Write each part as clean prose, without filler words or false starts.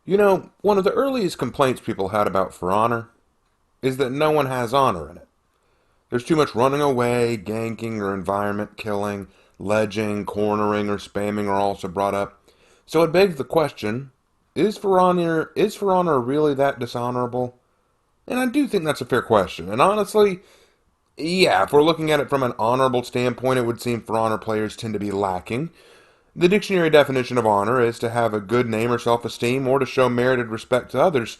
You know, one of the earliest complaints people had about For Honor is that no one has honor in it. There's too much running away, ganking, or environment killing, ledging, cornering, or spamming are also brought up. So it begs the question, is For Honor really that dishonorable? And I do think that's a fair question. And honestly, yeah, if we're looking at it from an honorable standpoint, it would seem For Honor players tend to be lacking. The dictionary definition of honor is to have a good name or self esteem or to show merited respect to others.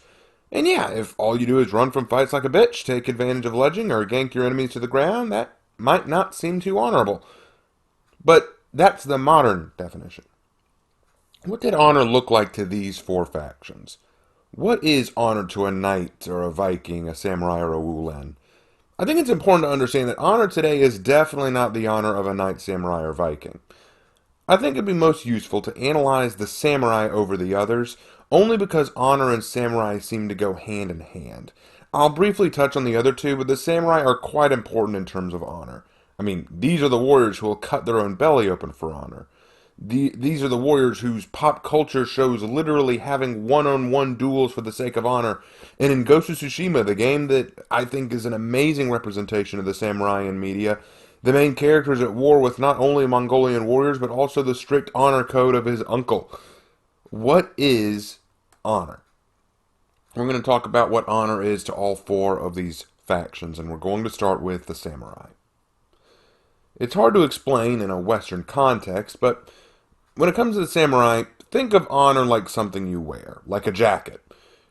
And yeah, if all you do is run from fights like a bitch, take advantage of ledging, or gank your enemies to the ground, that might not seem too honorable. But that's the modern definition. What did honor look like to these four factions? What is honor to a knight or a Viking, a samurai or a Wulen? I think it's important to understand that honor today is definitely not the honor of a knight, samurai, or Viking. I think it'd be most useful to analyze the samurai over the others, only because honor and samurai seem to go hand in hand. I'll briefly touch on the other two, but the samurai are quite important in terms of honor. I mean, these are the warriors who will cut their own belly open for honor. These are the warriors whose pop culture shows literally having one-on-one duels for the sake of honor. And in Ghost of Tsushima, the game that I think is an amazing representation of the samurai in media, the main character is at war with not only Mongolian warriors, but also the strict honor code of his uncle. What is honor? We're going to talk about what honor is to all four of these factions, and we're going to start with the samurai. It's hard to explain in a Western context, but when it comes to the samurai, think of honor like something you wear, like a jacket.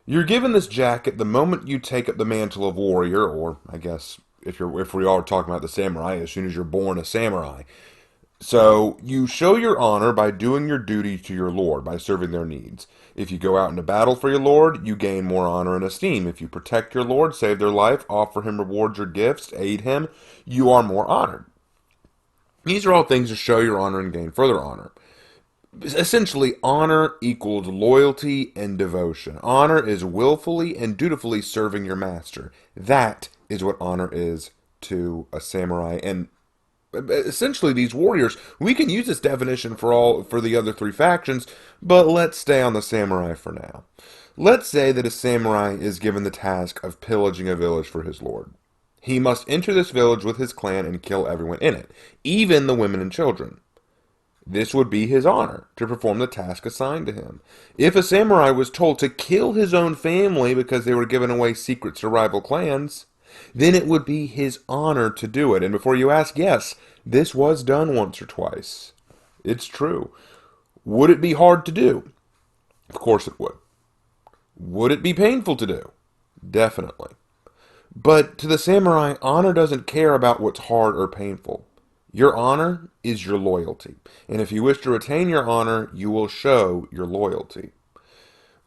You're given this jacket the moment you take up the mantle of warrior, or I guess if we are talking about the samurai, as soon as you're born a samurai. So you show your honor by doing your duty to your lord, by serving their needs. If you go out into battle for your lord, you gain more honor and esteem. If you protect your lord, save their life, offer him rewards or gifts, aid him, you are more honored. These are all things to show your honor and gain further honor. Essentially, honor equals loyalty and devotion. Honor is willfully and dutifully serving your master. That is what honor is to a samurai. And essentially, these warriors, we can use this definition for the other three factions, but let's stay on the samurai for now. Let's say that a samurai is given the task of pillaging a village for his lord. He must enter this village with his clan and kill everyone in it, even the women and children. This would be his honor to perform the task assigned to him. If a samurai was told to kill his own family because they were giving away secrets to rival clans, then it would be his honor to do it. And before you ask, yes, this was done once or twice. It's true. Would it be hard to do? Of course it would. Would it be painful to do? Definitely. But to the samurai, honor doesn't care about what's hard or painful. Your honor is your loyalty. And if you wish to retain your honor, you will show your loyalty.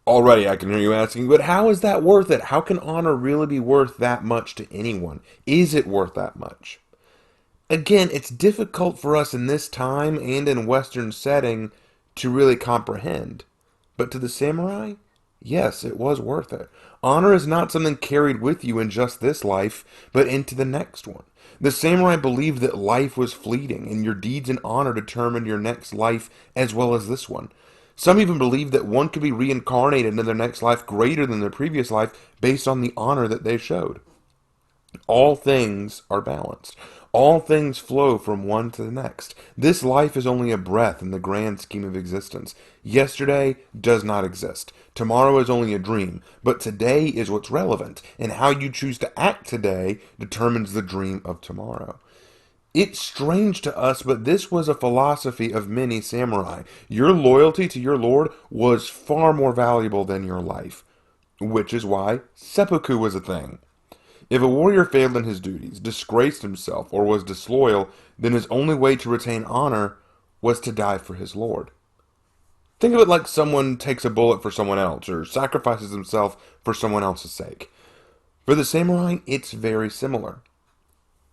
Already, I can hear you asking, but how is that worth it? How can honor really be worth that much to anyone? Is it worth that much? Again, it's difficult for us in this time and in Western setting to really comprehend. But to the samurai, yes, it was worth it. Honor is not something carried with you in just this life, but into the next one. The samurai believed that life was fleeting, and your deeds in honor determined your next life as well as this one. Some even believed that one could be reincarnated in their next life greater than their previous life based on the honor that they showed. All things are balanced. All things flow from one to the next. This life is only a breath in the grand scheme of existence. Yesterday does not exist. Tomorrow is only a dream. But today is what's relevant, and how you choose to act today determines the dream of tomorrow. It's strange to us, but this was a philosophy of many samurai. Your loyalty to your lord was far more valuable than your life, which is why seppuku was a thing. If a warrior failed in his duties, disgraced himself, or was disloyal, then his only way to retain honor was to die for his lord. Think of it like someone takes a bullet for someone else, or sacrifices himself for someone else's sake. For the samurai, it's very similar.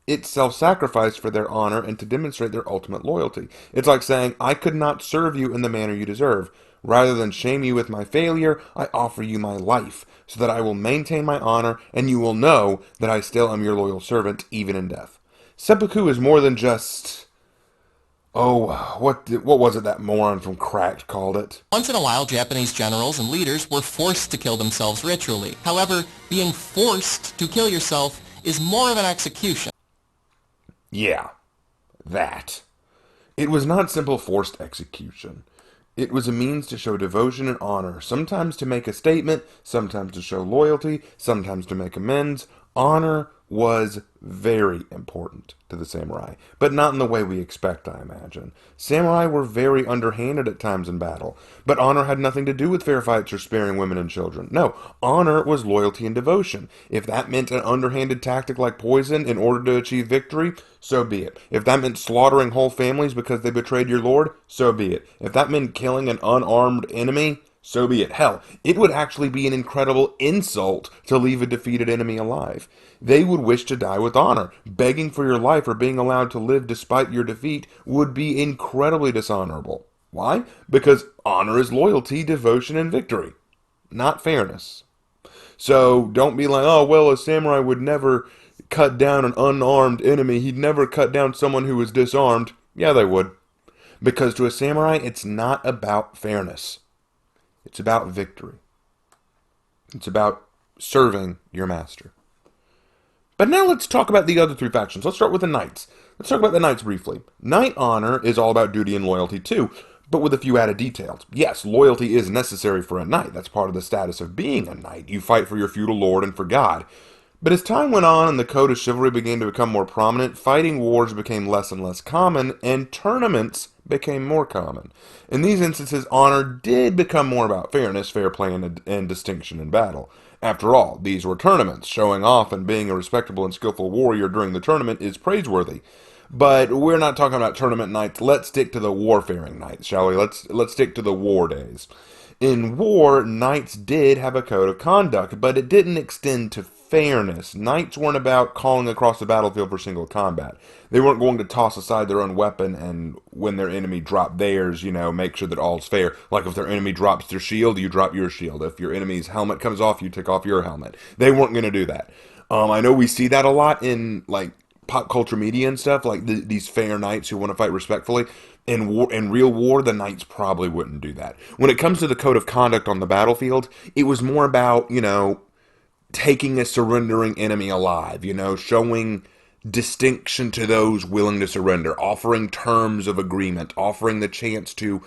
It's self-sacrifice for their honor and to demonstrate their ultimate loyalty. It's like saying, I could not serve you in the manner you deserve. Rather than shame you with my failure, I offer you my life, so that I will maintain my honor, and you will know that I still am your loyal servant, even in death. Seppuku is more than just Oh, what was it that moron from Cracked called it? Once in a while, Japanese generals and leaders were forced to kill themselves ritually. However, being forced to kill yourself is more of an execution. Yeah, that. It was not simple forced execution. It was a means to show devotion and honor, sometimes to make a statement, sometimes to show loyalty, sometimes to make amends. Honor was very important to the samurai, but not in the way we expect, I imagine. Samurai were very underhanded at times in battle, but honor had nothing to do with fair fights or sparing women and children. No, honor was loyalty and devotion. If that meant an underhanded tactic like poison in order to achieve victory, so be it. If that meant slaughtering whole families because they betrayed your lord, so be it. If that meant killing an unarmed enemy, so be it. Hell, it would actually be an incredible insult to leave a defeated enemy alive. They would wish to die with honor. Begging for your life or being allowed to live despite your defeat would be incredibly dishonorable. Why? Because honor is loyalty, devotion, and victory, not fairness. So don't be like, oh, well, a samurai would never cut down an unarmed enemy. He'd never cut down someone who was disarmed. Yeah, they would. Because to a samurai, it's not about fairness. It's about victory. It's about serving your master. But now let's talk about the other three factions. Let's start with the knights. Let's talk about the knights briefly. Knight honor is all about duty and loyalty too, but with a few added details. Yes, loyalty is necessary for a knight. That's part of the status of being a knight. You fight for your feudal lord and for God. But as time went on and the code of chivalry began to become more prominent, fighting wars became less and less common, and tournaments became more common. In these instances, honor did become more about fairness, fair play, and distinction in battle. After all, these were tournaments. Showing off and being a respectable and skillful warrior during the tournament is praiseworthy. But we're not talking about tournament nights. Let's stick to the warfaring nights, shall we? Let's stick to the war days. In war, knights did have a code of conduct, but it didn't extend to fairness. Knights weren't about calling across the battlefield for single combat. They weren't going to toss aside their own weapon and when their enemy dropped theirs, make sure that all's fair. Like if their enemy drops their shield, you drop your shield. If your enemy's helmet comes off, you take off your helmet. They weren't going to do that. I know we see that a lot in like pop culture media and stuff, like these fair knights who want to fight respectfully. In real war, the knights probably wouldn't do that. When it comes to the code of conduct on the battlefield, it was more about, taking a surrendering enemy alive, showing distinction to those willing to surrender, offering terms of agreement, offering the chance to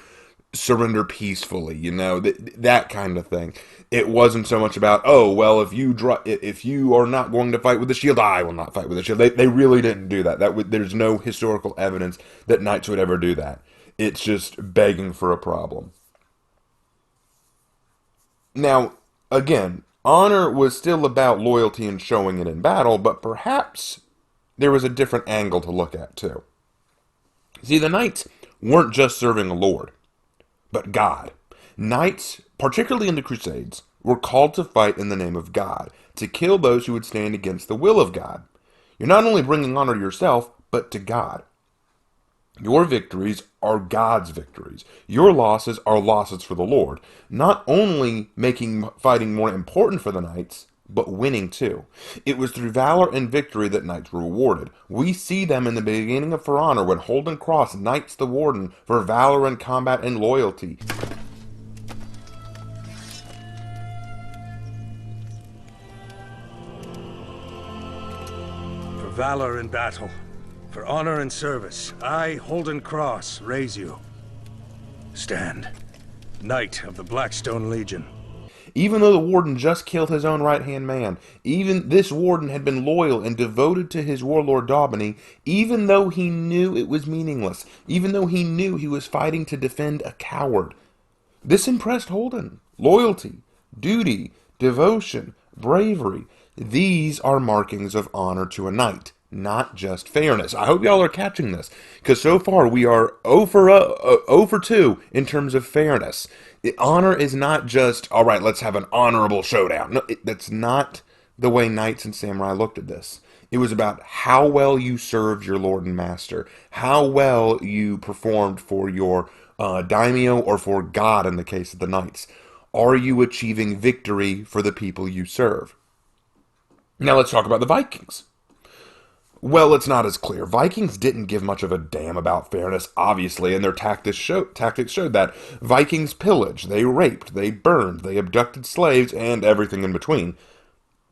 surrender peacefully, that kind of thing. It wasn't so much about, oh, well, if you are not going to fight with the shield, I will not fight with the shield. They really didn't do that. There's no historical evidence that knights would ever do that. It's just begging for a problem. Now, again, honor was still about loyalty and showing it in battle, but perhaps there was a different angle to look at too. See, the knights weren't just serving a lord, but God. Knights, particularly in the Crusades, were called to fight in the name of God, to kill those who would stand against the will of God. You're not only bringing honor to yourself, but to God. Your victories are God's victories. Your losses are losses for the Lord. Not only making fighting more important for the knights, but winning too. It was through valor and victory that knights were rewarded. We see them in the beginning of For Honor when Holden Cross knights the warden for valor in combat and loyalty. For valor in battle, for honor and service, I, Holden Cross, raise you. Stand, Knight of the Blackstone Legion. Even though the warden just killed his own right-hand man, even this warden had been loyal and devoted to his warlord Daubeny, even though he knew it was meaningless, even though he knew he was fighting to defend a coward. This impressed Holden. Loyalty, duty, devotion, bravery. These are markings of honor to a knight, not just fairness. I hope y'all are catching this, because so far we are 0 for 2 in terms of fairness. Honor is not just, all right, let's have an honorable showdown. No, that's not the way knights and samurai looked at this. It was about how well you served your lord and master, how well you performed for your daimyo or for God in the case of the knights. Are you achieving victory for the people you serve? Now let's talk about the Vikings. Well, it's not as clear. Vikings didn't give much of a damn about fairness, obviously, and their tactics showed that. Vikings pillaged, they raped, they burned, they abducted slaves, and everything in between.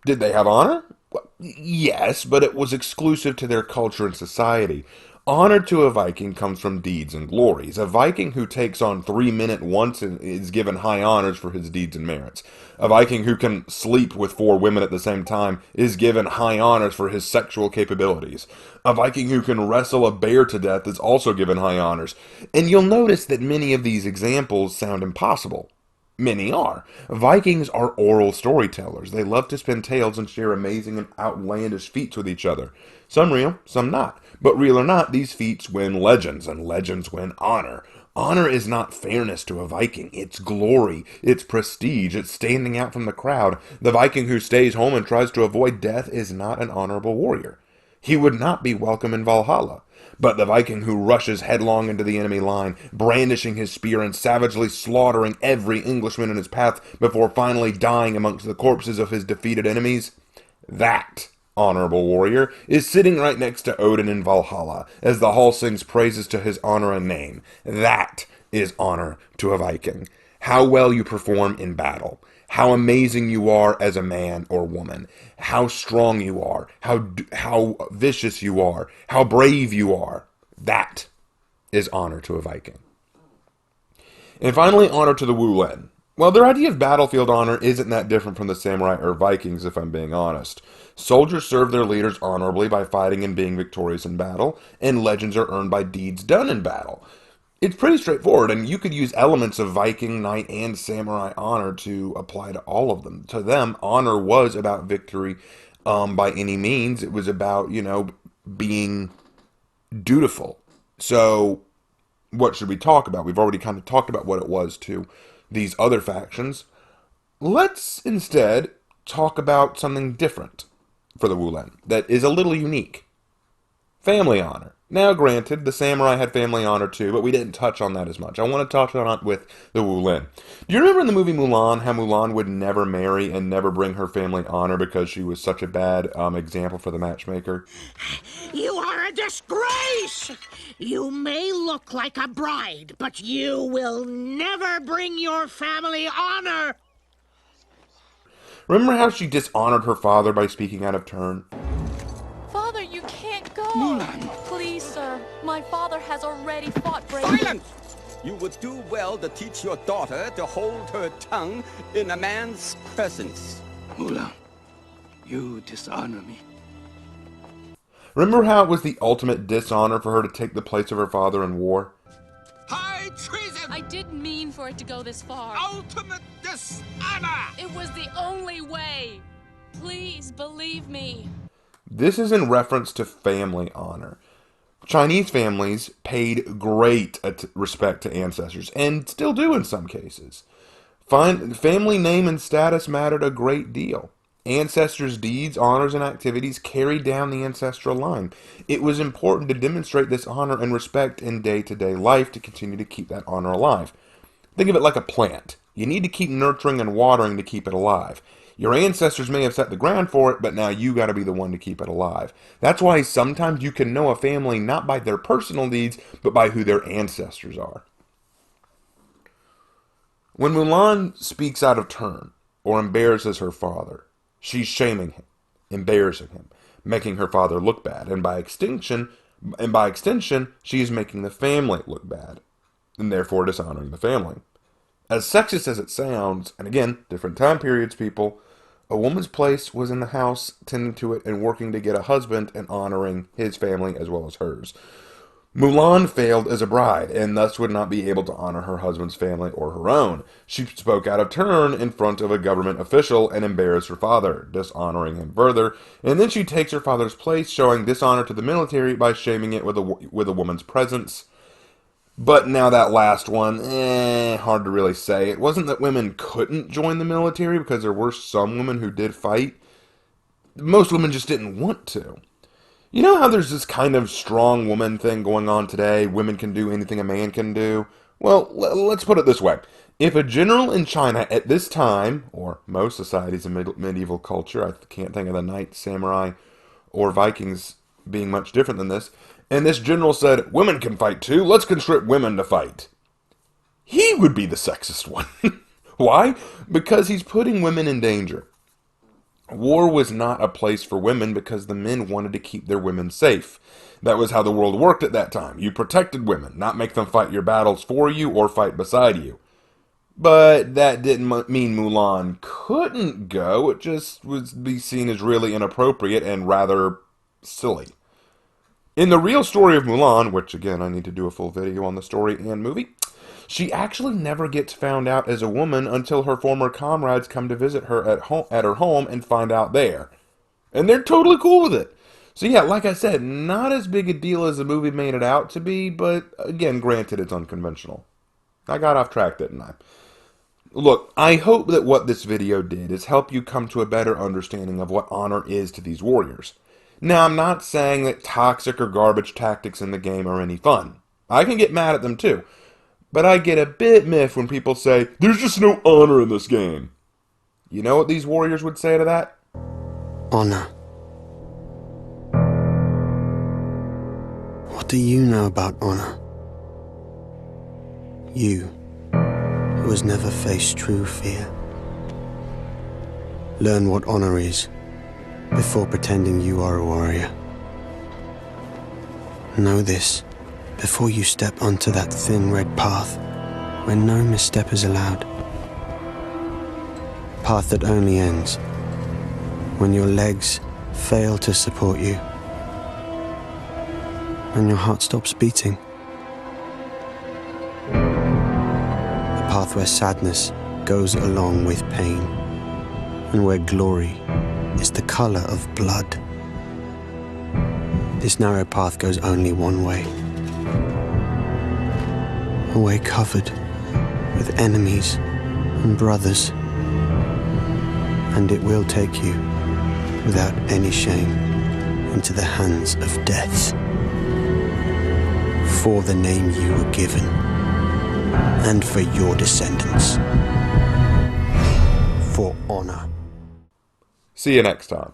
Did they have honor? Well, yes, but it was exclusive to their culture and society. Honor to a Viking comes from deeds and glories. A Viking who takes on 3 men at once is given high honors for his deeds and merits. A Viking who can sleep with 4 women at the same time is given high honors for his sexual capabilities. A Viking who can wrestle a bear to death is also given high honors. And you'll notice that many of these examples sound impossible. Many are. Vikings are oral storytellers. They love to spin tales and share amazing and outlandish feats with each other. Some real, some not. But real or not, these feats win legends, and legends win honor. Honor is not fairness to a Viking. It's glory. It's prestige. It's standing out from the crowd. The Viking who stays home and tries to avoid death is not an honorable warrior. He would not be welcome in Valhalla. But the Viking who rushes headlong into the enemy line, brandishing his spear and savagely slaughtering every Englishman in his path before finally dying amongst the corpses of his defeated enemies, that honorable warrior is sitting right next to Odin in Valhalla as the hall sings praises to his honor and name. That is honor to a Viking. How well you perform in battle, how amazing you are as a man or woman, how strong you are, how vicious you are, how brave you are. That is honor to a Viking. And finally, honor to the Wulen. Well, their idea of battlefield honor isn't that different from the samurai or Vikings, if I'm being honest. Soldiers serve their leaders honorably by fighting and being victorious in battle, and legends are earned by deeds done in battle. It's pretty straightforward, and you could use elements of Viking, knight, and samurai honor to apply to all of them. To them, honor was about victory by any means. It was about, being dutiful. So, what should we talk about? We've already kind of talked about what it was to these other factions. Let's instead talk about something different for the Wulen that is a little unique. Family honor. Now, granted, the samurai had family honor too, but we didn't touch on that as much. I want to touch on it with the Wulen. Do you remember in the movie Mulan how Mulan would never marry and never bring her family honor because she was such a bad example for the matchmaker? You are a disgrace! You may look like a bride, but you will never bring your family honor! Remember how she dishonored her father by speaking out of turn? Father, you can't go. Mulan. Please, sir. My father has already fought bravely. Silence! You would do well to teach your daughter to hold her tongue in a man's presence. Mulan, you dishonor me. Remember how it was the ultimate dishonor for her to take the place of her father in war? High treason! I didn't mean for it to go this far. Ultimate dishonor! It was the only way. Please believe me. This is in reference to family honor. Chinese families paid great respect to ancestors, and still do in some cases. Family name and status mattered a great deal. Ancestors' deeds, honors, and activities carried down the ancestral line. It was important to demonstrate this honor and respect in day-to-day life to continue to keep that honor alive. Think of it like a plant. You need to keep nurturing and watering to keep it alive. Your ancestors may have set the ground for it, but now you got to be the one to keep it alive. That's why sometimes you can know a family not by their personal deeds, but by who their ancestors are. When Mulan speaks out of turn or embarrasses her father, she's shaming him, embarrassing him, making her father look bad, and by extension, she is making the family look bad, and therefore dishonoring the family. As sexist as it sounds, and again, different time periods, people, a woman's place was in the house, tending to it and working to get a husband and honoring his family as well as hers. Mulan failed as a bride, and thus would not be able to honor her husband's family or her own. She spoke out of turn in front of a government official and embarrassed her father, dishonoring him further, and then she takes her father's place, showing dishonor to the military by shaming it with a woman's presence. But now that last one, hard to really say. It wasn't that women couldn't join the military, because there were some women who did fight. Most women just didn't want to. You know how there's this kind of strong woman thing going on today? Women can do anything a man can do? Well, let's put it this way. If a general in China at this time, or most societies in medieval culture, I can't think of the knights, samurai, or Vikings being much different than this. And this general said, women can fight too, let's conscript women to fight. He would be the sexist one. Why? Because he's putting women in danger. War was not a place for women because the men wanted to keep their women safe. That was how the world worked at that time. You protected women, not make them fight your battles for you or fight beside you. But that didn't mean Mulan couldn't go. It just would be seen as really inappropriate and rather silly. In the real story of Mulan, which again I need to do a full video on the story and movie, she actually never gets found out as a woman until her former comrades come to visit her at her home and find out there. And they're totally cool with it. So yeah, like I said, not as big a deal as the movie made it out to be, but again, granted, it's unconventional. I got off track, didn't I? Look, I hope that what this video did is help you come to a better understanding of what honor is to these warriors. Now, I'm not saying that toxic or garbage tactics in the game are any fun. I can get mad at them too. But I get a bit miffed when people say, there's just no honor in this game. You know what these warriors would say to that? Honor. What do you know about honor? You, who has never faced true fear. Learn what honor is before pretending you are a warrior. Know this before you step onto that thin red path where no misstep is allowed. A path that only ends when your legs fail to support you, when your heart stops beating. A path where sadness goes along with pain, and where glory is the color of blood. This narrow path goes only one way. A way covered with enemies and brothers. And it will take you, without any shame, into the hands of death. For the name you were given, and for your descendants. For honor. See you next time.